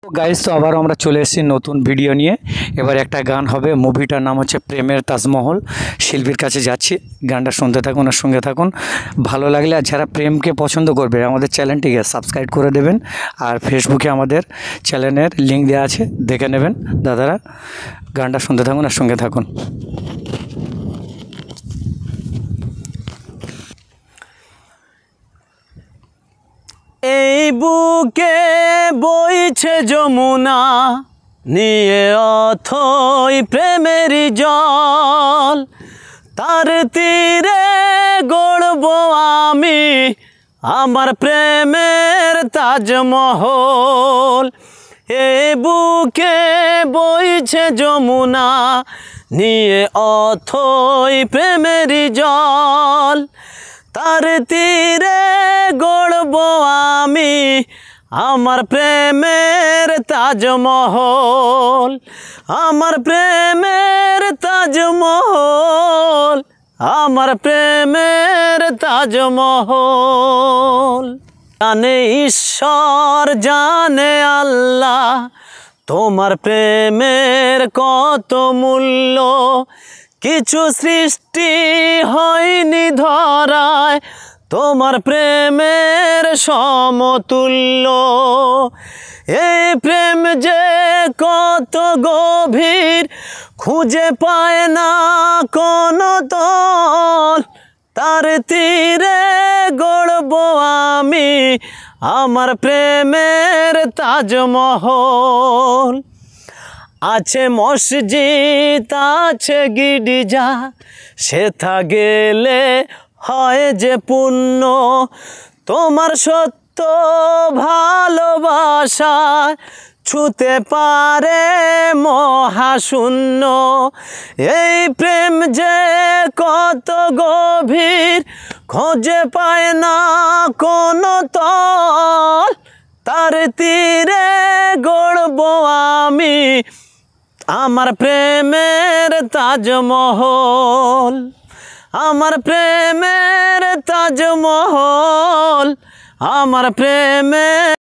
তো গাইস, তো আবার আমরা চলে এসেছি নতুন ভিডিও নিয়ে। এবার একটা গান হবে, মুভিটার নাম হচ্ছে প্রেমের তাজমহল। শিল্পীর কাছে যাচ্ছি, গানটা শুনতে থাকুন আর সঙ্গে থাকুন। ভালো লাগলে আর যারা প্রেমকে পছন্দ করবে আমাদের চ্যানেলটিকে সাবস্ক্রাইব করে দেবেন। আর ফেসবুকে আমাদের চ্যানেলের লিঙ্ক দেওয়া আছে, দেখে নেবেন দাদারা। গানটা শুনতে থাকুন আর সঙ্গে থাকুন। এই বুকে বইছে যমুনা, নিয়ে অথই প্রেমের জল। তার তীরে গড়ব আমি আমার প্রেমের তাজমহল। এই বুকে বইছে যমুনা, নিয়ে অথই প্রেমের জল। তার তীরে গড়ব আমি আমার প্রেমের তাজমহল, আমার প্রেমের তাজমহল, আমার প্রেমের তাজমহল। জানে ঈশ্বর, জানে আল্লাহ, তোমার প্রেমের কত মূল্য। কিছু সৃষ্টি হয়নি ধরায় তোমার প্রেমের সমতুল্য। এই প্রেম যে কত গভীর, খুঁজে পায় না কোনো তল। তার তীরে গড়ব আমি আমার প্রেমের তাজমহল। আছে মসজিদ, আছে গির্জা, সেথা গেলে হয় যে পুণ্য। তোমার সত্য ভালোবাসা ছুতে পারে মহাশূন্য। এই প্রেম যে কত গভীর, খোঁজে পায় না কোনো তল। তার তীরে গড়ব আমি আমার প্রেমের তাজমহল, আমার প্রেমের তাজমহল, আমার প্রেমের